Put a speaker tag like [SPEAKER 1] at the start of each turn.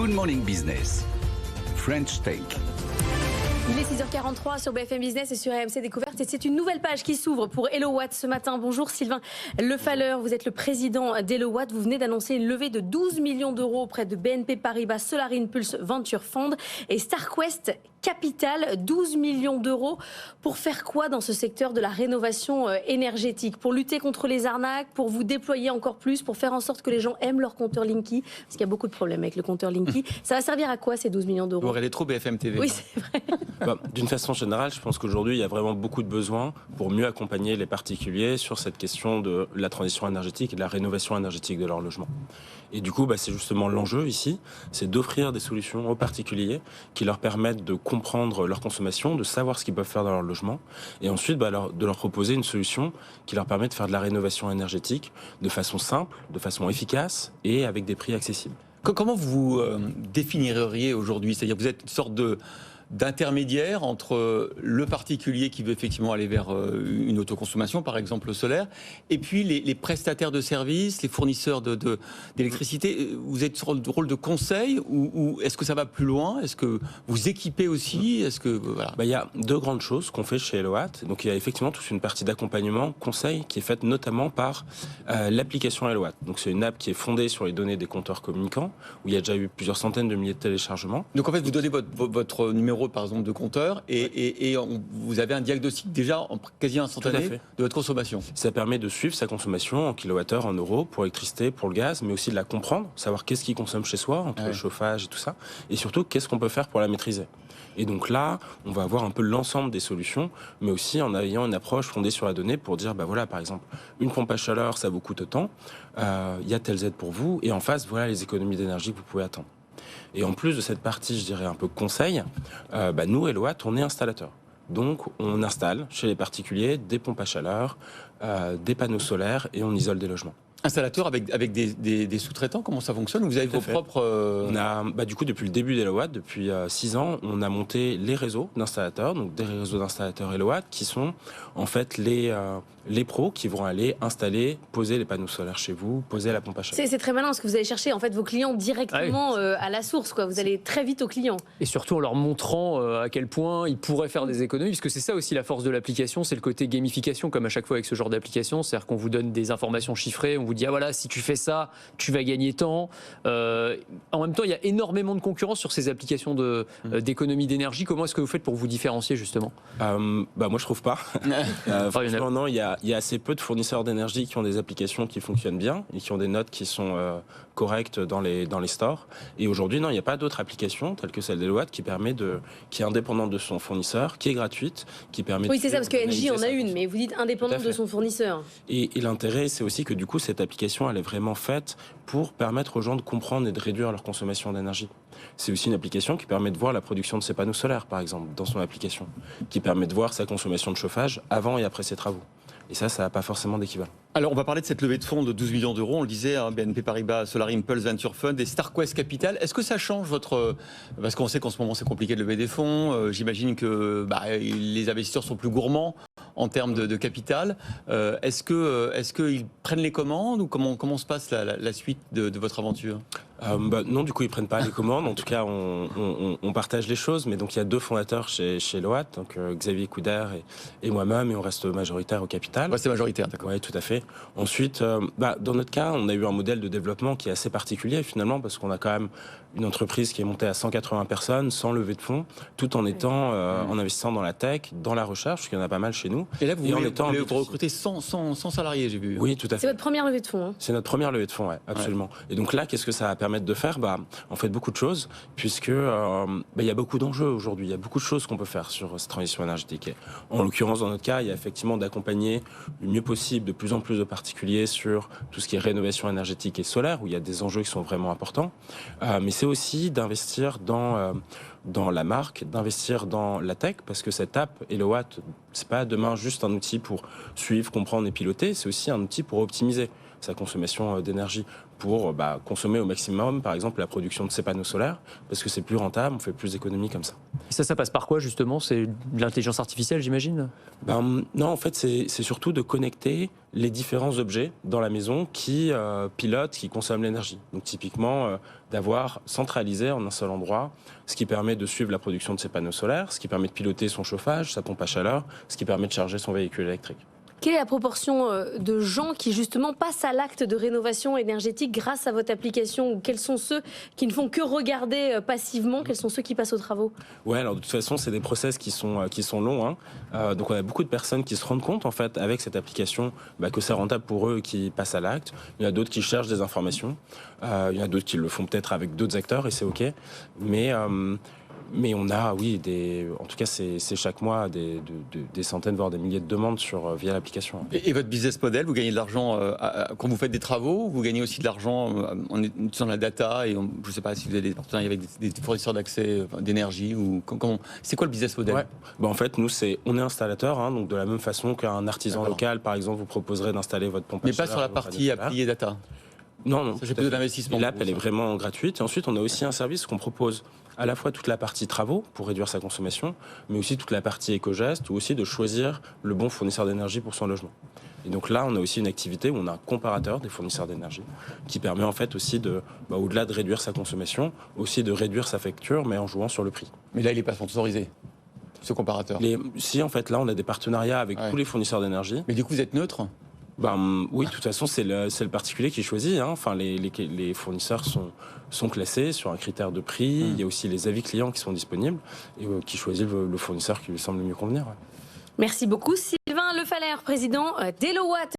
[SPEAKER 1] Good Morning Business, French Take.
[SPEAKER 2] Il est 6h43 sur BFM Business et sur RMC Découverte et c'est une nouvelle page qui s'ouvre pour HelloWatt ce matin. Bonjour Sylvain Lefalleur, vous êtes le président d'HelloWatt. Vous venez d'annoncer une levée de 12 millions d'euros auprès de BNP Paribas, Solar Impulse Venture Fund et StarQuest Capital, 12 millions d'euros. Pour faire quoi dans ce secteur de la rénovation énergétique? Pour lutter contre les arnaques, pour vous déployer encore plus, pour faire en sorte que les gens aiment leur compteur Linky? Parce qu'il y a beaucoup de problèmes avec le compteur Linky. Ça va servir à quoi ces 12 millions d'euros?
[SPEAKER 3] Vous regardez trop BFM TV.
[SPEAKER 2] Oui, c'est vrai.
[SPEAKER 4] D'une façon générale, je pense qu'aujourd'hui, il y a vraiment beaucoup de besoins pour mieux accompagner les particuliers sur cette question de la transition énergétique et de la rénovation énergétique de leur logement. Et du coup, c'est justement l'enjeu ici, c'est d'offrir des solutions aux particuliers qui leur permettent de comprendre leur consommation, de savoir ce qu'ils peuvent faire dans leur logement, et ensuite de leur proposer une solution qui leur permet de faire de la rénovation énergétique de façon simple, de façon efficace et avec des prix accessibles.
[SPEAKER 3] Comment vous définiriez aujourd'hui? C'est-à-dire que vous êtes une sorte d'intermédiaire entre le particulier qui veut effectivement aller vers une autoconsommation, par exemple le solaire, et puis les prestataires de services, les fournisseurs d'électricité. Vous êtes sur le rôle de conseil ou est-ce que ça va plus loin? Est-ce que vous équipez aussi? Est-ce que voilà.
[SPEAKER 4] Il y a deux grandes choses qu'on fait chez HelloWatt. Donc il y a effectivement toute une partie d'accompagnement, conseil, qui est faite notamment par l'application HelloWatt. Donc c'est une app qui est fondée sur les données des compteurs communicants, où il y a déjà eu plusieurs centaines de milliers de téléchargements.
[SPEAKER 3] Donc en fait, vous donnez votre numéro par exemple de compteur et vous avez un diagnostic déjà quasi instantané de votre consommation.
[SPEAKER 4] Ça permet de suivre sa consommation en kilowattheure, en euros, pour l'électricité, pour le gaz, mais aussi de la comprendre, savoir qu'est-ce qu'il consomme chez soi, entre le chauffage et tout ça, et surtout qu'est-ce qu'on peut faire pour la maîtriser. Et donc là, on va avoir un peu l'ensemble des solutions, mais aussi en ayant une approche fondée sur la donnée pour dire, voilà, par exemple, une pompe à chaleur, ça vous coûte tant, il y a telle aide pour vous, et en face, voilà les économies d'énergie que vous pouvez attendre. Et en plus de cette partie, je dirais un peu conseil, nous, HelloWatt, on est installateur. Donc, on installe chez les particuliers des pompes à chaleur, des panneaux solaires et on isole des logements.
[SPEAKER 3] Installateur avec des sous-traitants, comment ça fonctionne? Vous avez vos propres...
[SPEAKER 4] On a, du coup, depuis le début d'HelloWatt, depuis 6 ans, on a monté les réseaux d'installateurs, donc des réseaux d'installateurs HelloWatt, qui sont en fait les pros qui vont aller installer, poser les panneaux solaires chez vous, poser la pompe à chaleur.
[SPEAKER 2] C'est très malin parce que vous allez chercher en fait vos clients directement à la source, quoi. Vous allez très vite aux clients.
[SPEAKER 5] Et surtout en leur montrant à quel point ils pourraient faire des économies, puisque c'est ça aussi la force de l'application, c'est le côté gamification, comme à chaque fois avec ce genre d'application, c'est-à-dire qu'on vous donne des informations chiffrées, on vous dit voilà, si tu fais ça, tu vas gagner tant. En même temps, il y a énormément de concurrence sur ces applications d'économie d'énergie. Comment est-ce que vous faites pour vous différencier justement?
[SPEAKER 4] Moi, je trouve pas. Franchement, non, il y a assez peu de fournisseurs d'énergie qui ont des applications qui fonctionnent bien et qui ont des notes qui sont correctes dans les stores. Et aujourd'hui, non, il n'y a pas d'autre application telle que celle d'HelloWatt qui est indépendante de son fournisseur, qui est gratuite, qui permet.
[SPEAKER 2] Oui, c'est ça, parce que Engie en a une, mais vous dites indépendante de son fournisseur.
[SPEAKER 4] Et l'intérêt, c'est aussi que du coup, cette application, elle est vraiment faite pour permettre aux gens de comprendre et de réduire leur consommation d'énergie. C'est aussi une application qui permet de voir la production de ses panneaux solaires, par exemple, dans son application, qui permet de voir sa consommation de chauffage avant et après ses travaux. Et ça n'a pas forcément d'équivalent.
[SPEAKER 3] Alors, on va parler de cette levée de fonds de 12 millions d'euros. On le disait, BNP Paribas, Solar Impulse Venture Fund et StarQuest Capital. Est-ce que ça change votre... Parce qu'on sait qu'en ce moment, c'est compliqué de lever des fonds. J'imagine que les investisseurs sont plus gourmands en termes de capital. Est-ce qu'ils prennent les commandes ou comment se passe la suite de votre aventure?
[SPEAKER 4] Non, du coup, ils prennent pas les commandes. En tout cas, on partage les choses. Mais donc, il y a deux fondateurs chez HelloWatt, donc Xavier Couder et moi-même, et on reste majoritaire au capital.
[SPEAKER 3] Ouais, c'est majoritaire, d'accord.
[SPEAKER 4] Oui, tout à fait. Ensuite, dans notre cas, on a eu un modèle de développement qui est assez particulier finalement, parce qu'on a quand même une entreprise qui est montée à 180 personnes sans lever de fonds, tout en étant en investissant dans la tech, dans la recherche, parce qu'il y en a pas mal chez nous.
[SPEAKER 3] Et là, vous voulez recruter 100 salariés, j'ai vu.
[SPEAKER 4] Oui, tout à fait.
[SPEAKER 2] C'est votre première levée de fonds, hein? C'est
[SPEAKER 4] notre première levée de fonds, ouais, absolument. Ouais. Et donc là, qu'est-ce que ça va permettre de faire? En fait, beaucoup de choses, puisque il y a beaucoup d'enjeux aujourd'hui. Il y a beaucoup de choses qu'on peut faire sur cette transition énergétique. Et en l'occurrence, dans notre cas, il y a effectivement d'accompagner le mieux possible de plus en plus de particuliers sur tout ce qui est rénovation énergétique et solaire, où il y a des enjeux qui sont vraiment importants. Mais c'est aussi d'investir dans la marque, d'investir dans la tech, parce que cette app HelloWatt, c'est pas demain juste un outil pour suivre, comprendre et piloter, c'est aussi un outil pour optimiser. sa consommation d'énergie pour consommer au maximum, par exemple, la production de ses panneaux solaires, parce que c'est plus rentable, on fait plus d'économies comme ça.
[SPEAKER 5] Et ça passe par quoi justement? C'est de l'intelligence artificielle, j'imagine?
[SPEAKER 4] Non, en fait, c'est surtout de connecter les différents objets dans la maison qui pilotent, qui consomment l'énergie. Donc typiquement, d'avoir centralisé en un seul endroit, ce qui permet de suivre la production de ses panneaux solaires, ce qui permet de piloter son chauffage, sa pompe à chaleur, ce qui permet de charger son véhicule électrique.
[SPEAKER 2] Quelle est la proportion de gens qui justement passent à l'acte de rénovation énergétique grâce à votre application? Ou quels sont ceux qui ne font que regarder passivement? Quels sont ceux qui passent aux travaux?
[SPEAKER 4] Ouais, alors de toute façon, c'est des process qui sont longs. Donc on a beaucoup de personnes qui se rendent compte en fait avec cette application que c'est rentable pour eux et qui passent à l'acte. Il y en a d'autres qui cherchent des informations. Il y en a d'autres qui le font peut-être avec d'autres acteurs et c'est ok. Mais on a, oui, en tout cas, c'est chaque mois des centaines, voire des milliers de demandes via l'application.
[SPEAKER 3] Et votre business model, vous gagnez de l'argent quand vous faites des travaux, vous gagnez aussi de l'argent en utilisant la data et je ne sais pas si vous avez des partenariats avec des fournisseurs d'accès d'énergie ou c'est quoi le business model?
[SPEAKER 4] Ouais. En fait, nous, on est installateur, donc de la même façon qu'un artisan local, par exemple, vous proposerait d'installer votre pompe à chaleur.
[SPEAKER 3] Mais pas sur la partie appli et data.
[SPEAKER 4] Non.
[SPEAKER 3] Ça, j'ai plus d'investissement.
[SPEAKER 4] L'app, elle est vraiment gratuite. Et ensuite, on a aussi un service qu'on propose à la fois toute la partie travaux pour réduire sa consommation, mais aussi toute la partie éco-geste ou aussi de choisir le bon fournisseur d'énergie pour son logement. Et donc là, on a aussi une activité où on a un comparateur des fournisseurs d'énergie qui permet en fait aussi au-delà de réduire sa consommation, aussi de réduire sa facture, mais en jouant sur le prix.
[SPEAKER 3] Mais là, il n'est pas sponsorisé, ce comparateur.
[SPEAKER 4] Si, en fait, là, on a des partenariats avec tous les fournisseurs d'énergie.
[SPEAKER 3] Mais du coup, vous êtes neutre?
[SPEAKER 4] Oui, de toute façon, c'est le particulier qui choisit. Enfin, les fournisseurs sont classés sur un critère de prix. Il y a aussi les avis clients qui sont disponibles et qui choisit le fournisseur qui lui semble le mieux convenir.
[SPEAKER 2] Merci beaucoup, Sylvain Le Faller, président d'Elowatt.